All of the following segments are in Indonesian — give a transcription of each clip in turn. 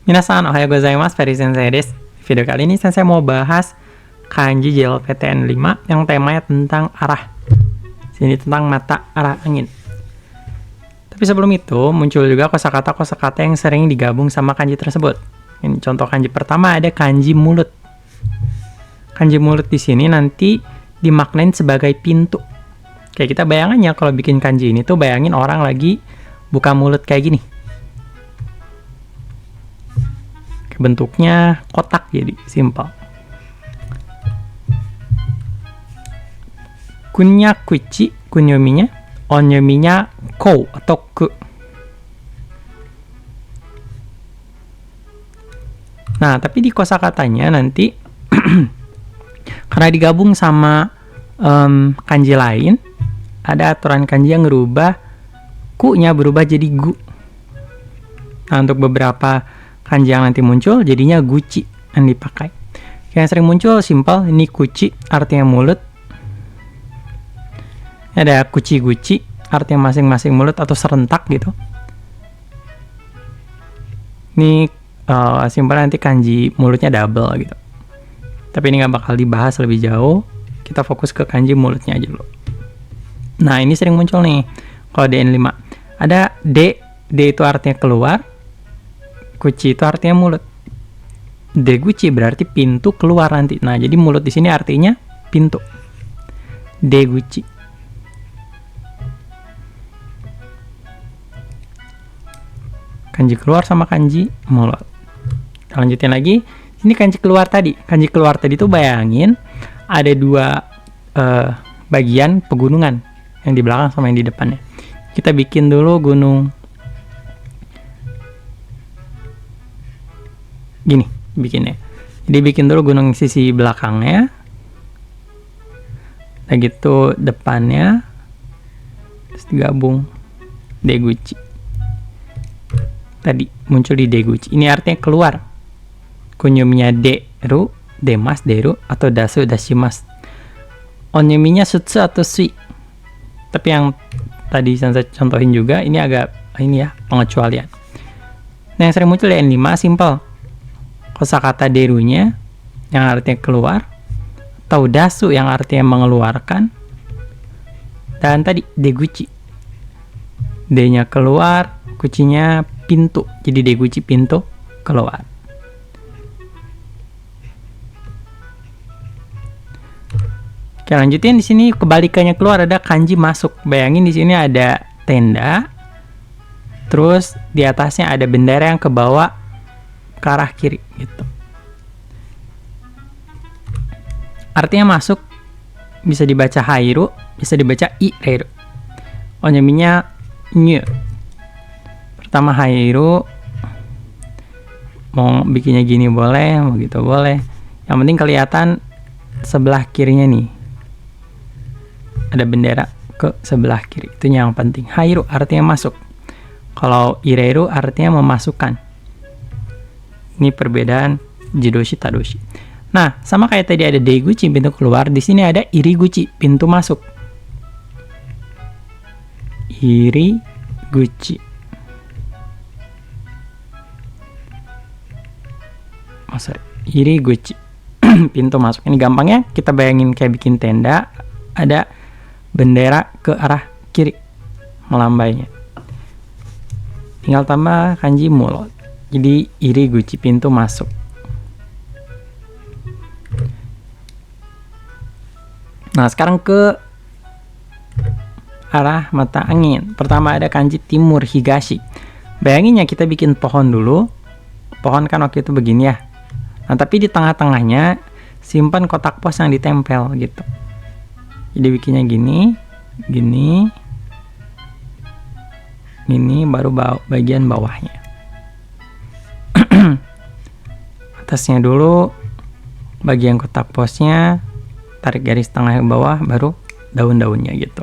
Minasan, ohayo gozaimasu, Ferry Sensei desu. Video kali ini Sensei mau bahas kanji JLPTN 5 yang temanya tentang arah. Sini tentang mata arah angin. Tapi sebelum itu, muncul juga kosakata-kosakata yang sering digabung sama kanji tersebut. Ini contoh kanji pertama ada kanji mulut. Kanji mulut di sini nanti dimaknain sebagai pintu. Kayak kita bayangannya kalau bikin kanji ini tuh bayangin orang lagi buka mulut kayak gini. Bentuknya kotak, jadi simpel. Kunya kuchi, kunyominya, onyominya kou atau ku. Nah, tapi di kosakatanya nanti karena digabung sama kanji lain, ada aturan kanji yang ngerubah ku-nya berubah jadi gu. Nah, untuk beberapa kanji yang nanti muncul jadinya guci yang dipakai. Yang sering muncul simpel, ini kuci artinya mulut. Ada kuci-guci artinya masing-masing mulut atau serentak gitu. Ini simpel, nanti kanji mulutnya double gitu. Tapi ini nggak bakal dibahas lebih jauh. Kita fokus ke kanji mulutnya aja dulu. Nah, ini sering muncul nih kalau DN5. Ada D itu artinya keluar. Kuci itu artinya mulut. Deguchi berarti pintu keluar nanti. Nah, jadi mulut di sini artinya pintu. Deguchi. Kanji keluar sama kanji mulut. Kita lanjutin lagi. Ini kanji keluar tadi. Kanji keluar tadi tuh bayangin ada dua bagian pegunungan, yang di belakang sama yang di depannya. Kita bikin dulu gunung gini bikinnya. Jadi bikin dulu gunung sisi belakangnya, nah gitu depannya, terus digabung deguchi. Tadi muncul di deguchi. Ini artinya keluar. Kunyominya deru, demas, deru, atau dasu, dashimas. Onyominya sutsu atau sui. Tapi yang tadi saya contohin juga, ini agak ini ya, pengecualian. Nah, yang sering muncul di N5 simple. Kosakata derunya yang artinya keluar, atau dasu yang artinya mengeluarkan, dan tadi deguchi, D-nya keluar, kucinya pintu, jadi deguchi pintu keluar. Oke, lanjutin di sini kebalikannya keluar, ada kanji masuk. Bayangin di sini ada tenda, terus di atasnya ada bendera yang ke bawah ke arah kiri gitu. Artinya masuk bisa dibaca hairu, bisa dibaca ireru. Onyominya nyu. Pertama hairu, mau bikinnya gini boleh, mau gitu boleh. Yang penting kelihatan sebelah kirinya nih. Ada bendera ke sebelah kiri. Itu yang penting. Hairu artinya masuk. Kalau ireru artinya memasukkan. Ini perbedaan jidoshi tadoshi. Nah, sama kayak tadi ada deguchi pintu keluar, di sini ada iriguchi pintu masuk. Iriguchi. Oh, sorry. Iriguchi. Pintu masuk. Ini gampangnya kita bayangin kayak bikin tenda, ada bendera ke arah kiri melambainya. Tinggal tambah kanji mulut. Jadi iriguchi pintu masuk. Nah, sekarang ke arah mata angin. Pertama ada kanji timur higashi. Bayangin ya, kita bikin pohon dulu. Pohon kan waktu itu begini ya. Nah, tapi di tengah-tengahnya simpan kotak pos yang ditempel gitu. Jadi bikinnya gini, gini, ini baru bagian bawahnya. Atasnya dulu bagian kotak posnya, tarik garis tengah ke bawah, baru daun-daunnya gitu.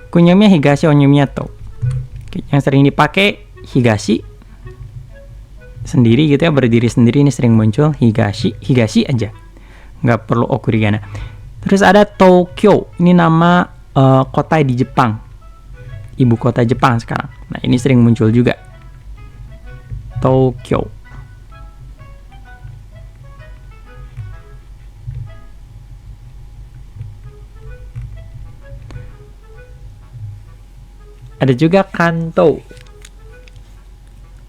Kunyominya higashi, onyominya to. Yang sering dipakai higashi sendiri gitu ya, berdiri sendiri, ini sering muncul higashi aja, nggak perlu okurigana. Terus ada Tokyo, ini nama kota di Jepang, ibu kota Jepang sekarang. Nah, ini sering muncul juga Tokyo. Ada juga Kanto,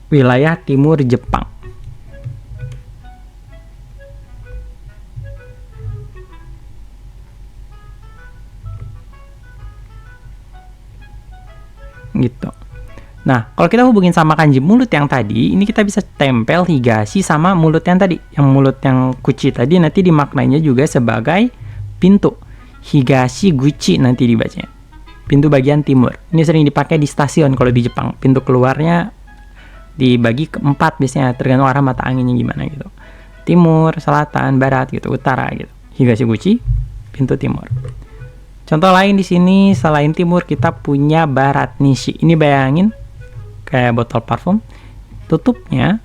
wilayah timur Jepang. Gitu. Nah, kalau kita hubungin sama kanji mulut yang tadi, ini kita bisa tempel higashi sama mulut yang tadi. Yang mulut yang kuchi tadi nanti dimaknainya juga sebagai pintu. Higashi guchi nanti dibacanya. Pintu bagian timur. Ini sering dipakai di stasiun kalau di Jepang. Pintu keluarnya dibagi ke 4 biasanya, tergantung arah mata anginnya gimana gitu. Timur, selatan, barat gitu, utara gitu. Higashi guchi, pintu timur. Contoh lain di sini selain timur kita punya barat nishi. Ini bayangin kayak botol parfum, tutupnya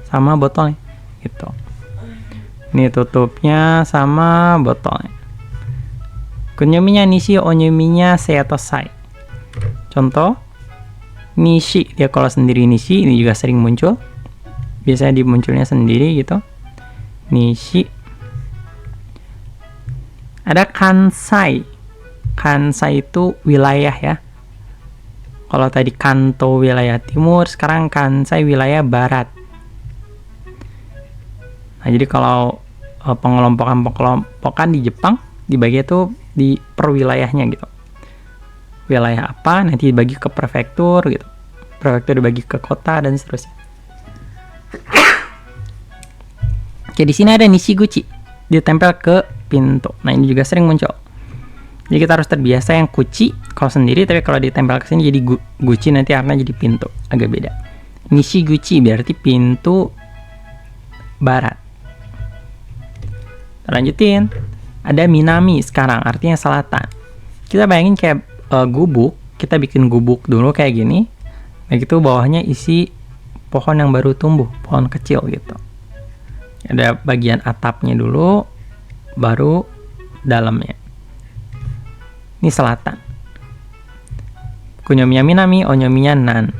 sama botolnya gitu. Ini tutupnya sama botolnya. Kunyominya nishi, onyominya seatosai. Contoh nishi, dia kalau sendiri nishi, ini juga sering muncul. Biasanya dimunculnya sendiri gitu. Nishi. Ada kansai. Kansai itu wilayah ya. Kalau tadi Kanto wilayah timur, sekarang Kansai wilayah barat. Nah, jadi kalau pengelompokan di Jepang dibagi itu di perwilayahnya gitu. Wilayah apa nanti dibagi ke prefektur gitu. Prefektur dibagi ke kota dan seterusnya. Oke, di sini ada nishiguchi, ditempel ke pintu. Nah, ini juga sering muncul. Jadi kita harus terbiasa yang kuchi kalau sendiri, tapi kalau ditempel ke sini jadi guchi, nanti artinya jadi pintu, agak beda. Nishiguchi berarti pintu barat. Lanjutin. Ada minami sekarang, artinya selatan. Kita bayangin kayak gubuk, kita bikin gubuk dulu kayak gini. Nah, gitu bawahnya isi pohon yang baru tumbuh, pohon kecil gitu. Ada bagian atapnya dulu, baru dalamnya. Ini selatan. Kunyominya minami, onyominya nan.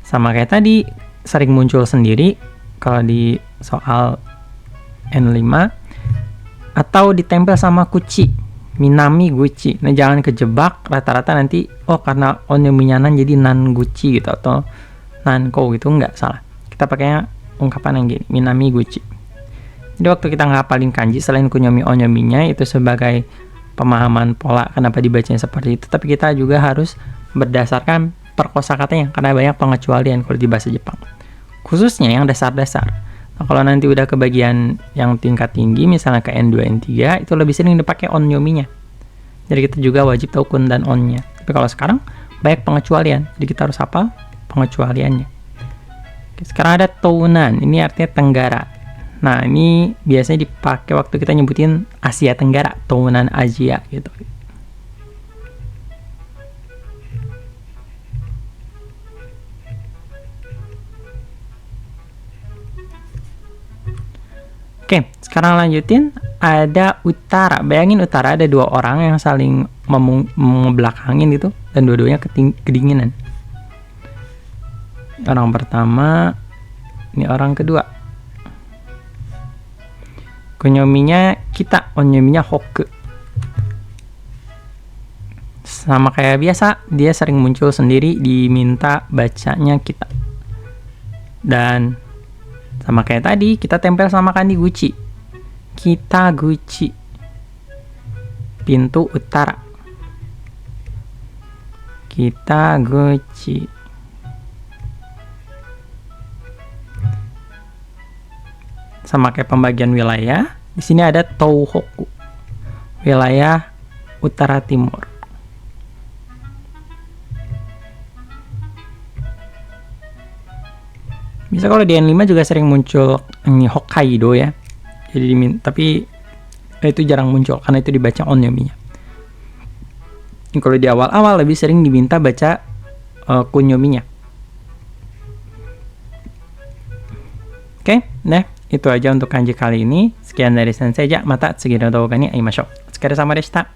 Sama kayak tadi, sering muncul sendiri kalau di soal N5, atau ditempel sama kuchi, minami guchi. Nah, jangan kejebak rata-rata nanti karena onyominya nan jadi nan guchi gitu, atau nanko gitu, enggak, salah. Kita pakainya ungkapan yang gini, minami guchi. Jadi waktu kita ngapalin kanji, selain kunyomi onyominya itu sebagai pemahaman pola kenapa dibacanya seperti itu, tapi kita juga harus berdasarkan perkosakatanya, karena banyak pengecualian kalau di bahasa Jepang, khususnya yang dasar-dasar. Nah, kalau nanti udah ke bagian yang tingkat tinggi, misalnya ke N2, N3, itu lebih sering dipakai onyominya. Jadi kita juga wajib tahu kun dan onnya. Tapi kalau sekarang banyak pengecualian, jadi kita harus hafal pengecualiannya. Oke, sekarang ada tounan, ini artinya tenggara. Nah, ini biasanya dipakai waktu kita nyebutin Asia Tenggara, tounan Asia gitu. Oke, sekarang lanjutin. Ada utara. Bayangin utara ada 2 orang yang saling membelakangin gitu, dan dua-duanya kedinginan. Orang pertama, ini orang kedua. Kunyominya kita, onyominya hoku. Sama kayak biasa, dia sering muncul sendiri, diminta bacanya kita. Dan sama kayak tadi, kita tempel sama kandi guchi. Kita guchi. Pintu utara. Kita guchi. Sama kayak pembagian wilayah, di sini ada Touhoku, wilayah utara timur. Bisa kalau di N5 juga sering muncul ini Hokkaido ya. Jadi tapi itu jarang muncul karena itu dibaca onyominya. Kalau di awal-awal lebih sering diminta baca kunyominya. Oke, nah itu aja untuk kanji kali ini. Sekian dari Sensei Ja, mata tsugi no douga ni aimashou. Otsukare sama deshita.